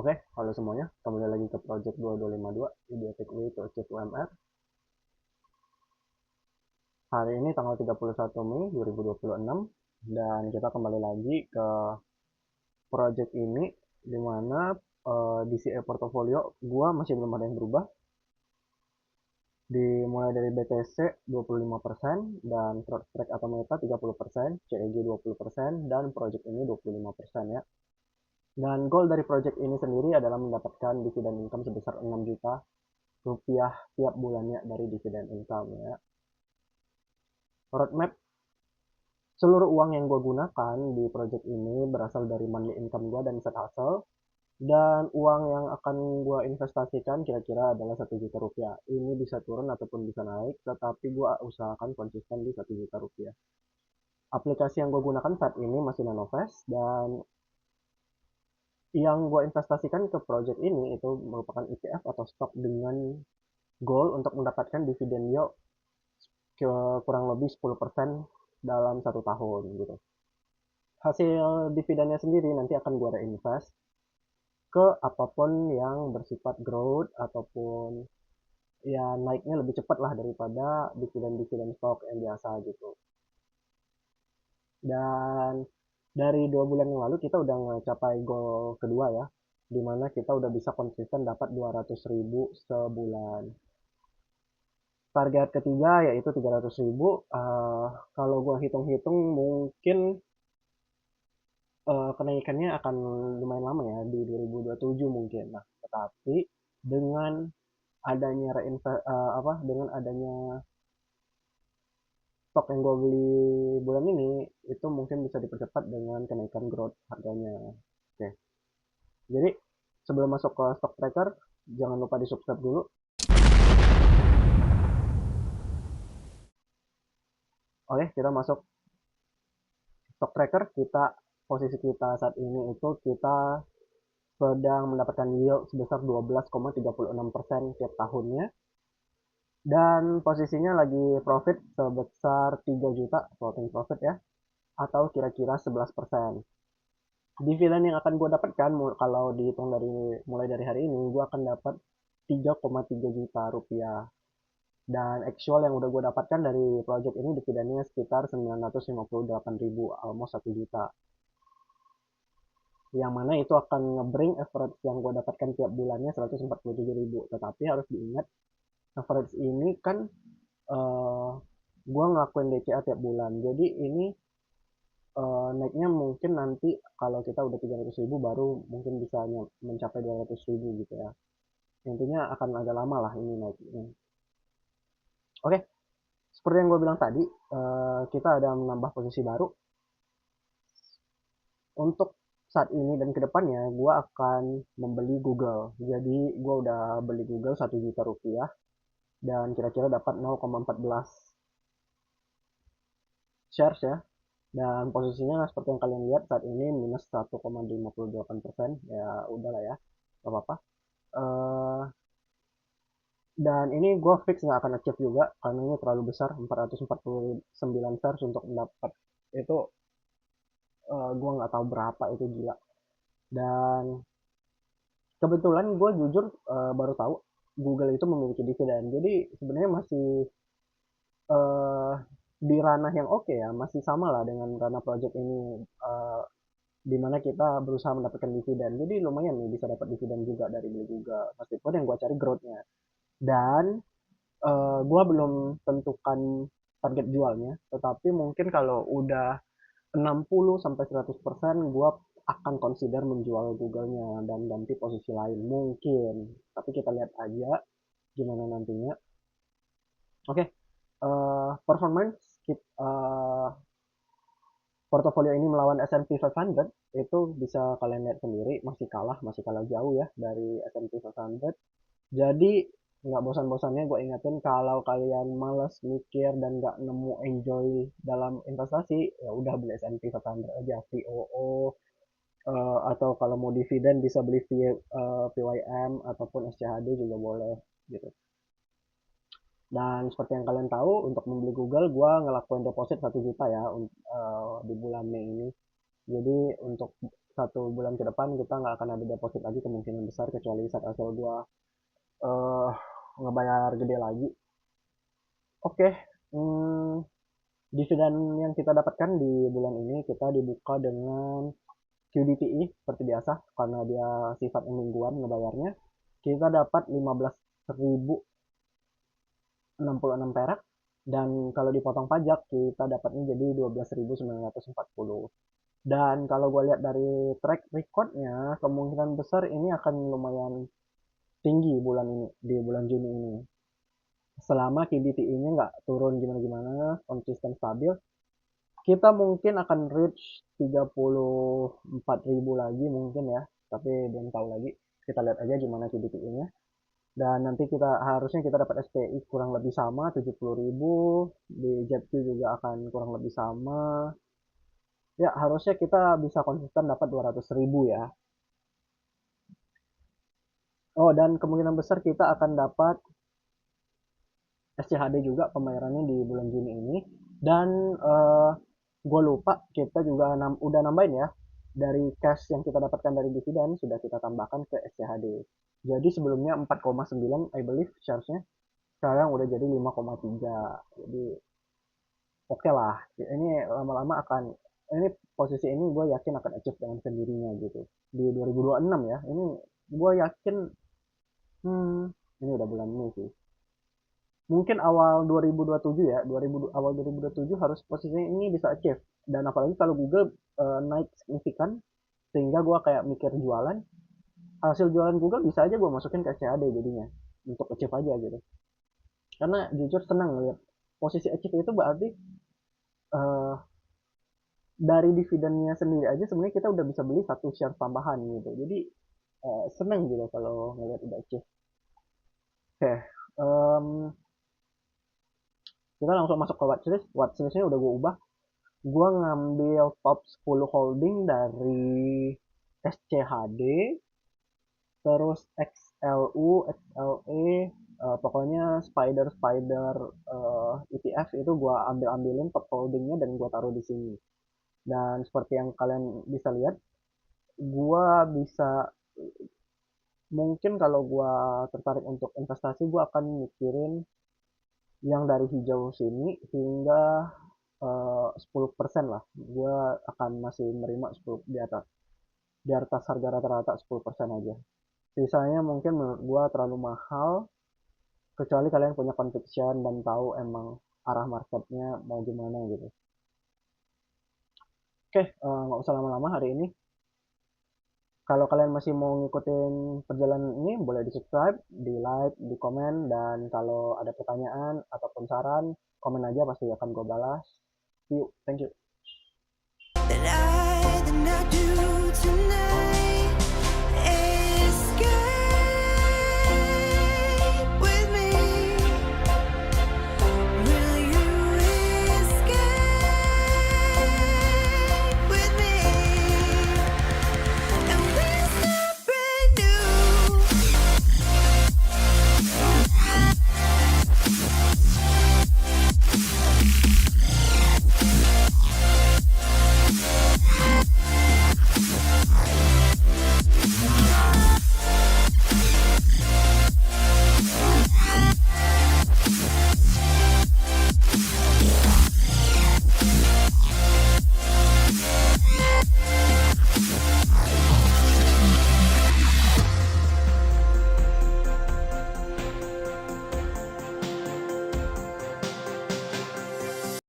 Oke, halo semuanya. Kembali lagi ke Project 2252, Idiotic Way to Achieve UMR. Hari ini tanggal 31 Mei 2026, dan kita kembali lagi ke project ini, di mana DCA portofolio gua masih belum ada yang berubah. Dimulai dari BTC 25%, dan CrowdStrike atau Meta 30%, CEG 20%, dan project ini 25% ya. Dan goal dari project ini sendiri adalah mendapatkan dividen income sebesar 6 juta rupiah tiap bulannya dari dividen income ya. Roadmap: seluruh uang yang gue gunakan di project ini berasal dari monthly income gue dan side hustle, dan uang yang akan gue investasikan kira-kira adalah 1 juta rupiah. Ini bisa turun ataupun bisa naik, tetapi gue usahakan konsisten di 1 juta rupiah. Aplikasi yang gue gunakan saat ini masih Nanovest, dan yang gue investasikan ke project ini itu merupakan ETF atau stok dengan goal untuk mendapatkan dividen yield ke kurang lebih 10% dalam 1 tahun gitu. Hasil dividennya sendiri nanti akan gue reinvest ke apapun yang bersifat growth ataupun ya naiknya lebih cepat lah daripada dividen-dividen stok yang biasa gitu. Dan dari 2 bulan yang lalu kita udah ngecapai goal kedua ya, dimana kita udah bisa konsisten dapat 200.000 sebulan. Target ketiga yaitu 300.000. Kalau gue hitung-hitung mungkin kenaikannya akan lumayan lama ya, di 2027 mungkin. Nah, tetapi dengan adanya dengan adanya stok yang gue beli bulan ini, itu mungkin bisa dipercepat dengan kenaikan growth harganya. Oke. Jadi sebelum masuk ke stock tracker, jangan lupa di subscribe dulu. Oke, kita masuk stock tracker. Posisi kita saat ini itu kita sedang mendapatkan yield sebesar 12,36% tiap tahunnya. Dan posisinya lagi profit sebesar 3 juta floating profit ya, atau kira-kira 11%. Dividen yang akan gue dapatkan kalau dihitung dari mulai dari hari ini, gue akan dapat 3,3 juta rupiah. Dan actual yang udah gue dapatkan dari project ini dividennya sekitar 958.000, almost 1 juta. Yang mana itu akan nge-bring average yang gue dapatkan tiap bulannya 147.000. Tetapi harus diingat, average ini kan uh, gue ngelakuin DCA tiap bulan. Jadi ini naiknya mungkin nanti kalau kita udah 300.000 baru mungkin bisa mencapai 200.000 gitu ya. Intinya akan agak lama lah ini naiknya. Oke, seperti yang gue bilang tadi, kita ada menambah posisi baru. Untuk saat ini dan kedepannya, gue akan membeli Google. Jadi gue udah beli Google 1 juta rupiah, dan kira-kira dapat 0,14 shares ya. Dan posisinya seperti yang kalian lihat saat ini minus 1,58%. Ya udahlah ya, gak apa-apa. Uh, dan ini gue fix nggak akan achieve juga karena ini terlalu besar, 449 shares untuk mendapat itu. Gue nggak tahu berapa itu, gila. Dan kebetulan gue jujur baru tahu Google itu memiliki dividen. Jadi sebenarnya masih uh, di ranah yang oke ya, masih sama lah dengan ranah project ini, di mana kita berusaha mendapatkan dividen. Jadi lumayan nih bisa dapat dividen juga dari beli Google, meskipun yang gue cari growth-nya. Dan gue belum tentukan target jualnya, tetapi mungkin kalau udah 60 sampai 100% gue akan consider menjual Google-nya dan ganti posisi lain mungkin. Tapi kita lihat aja gimana nantinya. Oke, performance portofolio ini melawan S&P 500 itu bisa kalian lihat sendiri, masih kalah jauh ya dari S&P 500. Jadi nggak bosan-bosannya gue ingetin, kalau kalian males mikir dan nggak nemu enjoy dalam investasi, ya udah beli S&P 500 aja, VOO, atau kalau mau dividen bisa beli VYM ataupun SCHD juga boleh gitu. Dan seperti yang kalian tahu, untuk membeli Google gue ngelakuin deposit 1 juta ya di bulan Mei ini. Jadi untuk 1 bulan ke depan kita nggak akan ada deposit lagi kemungkinan besar, kecuali saat hasil gua eh ngebayar gede lagi. Oke, hmm, dividen yang kita dapatkan di bulan ini kita dibuka dengan QDTI seperti biasa karena dia sifatnya mingguan ngebayarnya. Kita dapat 15.066 perak, dan kalau dipotong pajak kita dapatnya jadi 12.940. Dan kalau gue lihat dari track recordnya, kemungkinan besar ini akan lumayan tinggi bulan ini, di bulan Juni ini. Selama KDTI-nya nggak turun gimana-gimana, konsisten stabil, kita mungkin akan reach 34.000 lagi mungkin ya. Tapi belum tahu lagi. Kita lihat aja gimana KDTI-nya. Dan nanti harusnya kita dapat SPI kurang lebih sama 70.000, di JET2 juga akan kurang lebih sama. Ya, harusnya kita bisa konsisten dapat 200.000 ya. Oh, dan kemungkinan besar kita akan dapat SCHD juga pembayarannya di bulan Juni ini. Dan gue lupa kita juga udah nambahin ya, dari cash yang kita dapatkan dari dividen sudah kita tambahkan ke SCHD. Jadi sebelumnya 4,9 I believe sharesnya, sekarang udah jadi 5,3. Jadi oke lah, ini lama-lama akan, ini posisi ini gue yakin akan achieve dengan sendirinya gitu di 2026 ya. Ini gue yakin, hmm, ini udah bulan Mei sih, mungkin awal 2027 ya, awal 2027 harus posisinya ini bisa achieve. Dan apalagi kalau Google naik signifikan sehingga gue kayak mikir jualan, hasil jualan Google bisa aja gue masukin ke CAD jadinya untuk achieve aja gitu. Karena jujur senang lihat posisi achieve itu, berarti eh, dari dividennya sendiri aja sebenarnya kita udah bisa beli 1 share tambahan gitu. Jadi seneng gitu kalau ngeliat udah achieve. Oke, em, kita langsung masuk ke watchlist. Watchlistnya udah gue ubah. Gue ngambil top 10 holding dari SCHD, terus XLU, XLE, pokoknya spider ETF itu gue ambilin top holdingnya dan gue taruh di sini. Dan seperti yang kalian bisa lihat, gue bisa, mungkin kalau gue tertarik untuk investasi, gue akan mikirin yang dari hijau sini hingga 10% lah. Gue akan masih menerima 10 di atas harga rata-rata 10% aja. Sisanya mungkin menurut gue terlalu mahal, kecuali kalian punya conviction dan tahu emang arah marketnya mau gimana gitu. Oke, nggak usah lama-lama hari ini. Kalau kalian masih mau ngikutin perjalanan ini, boleh di subscribe, di like, di komen, dan kalau ada pertanyaan ataupun saran, komen aja, pasti akan gue balas. See you, thank you.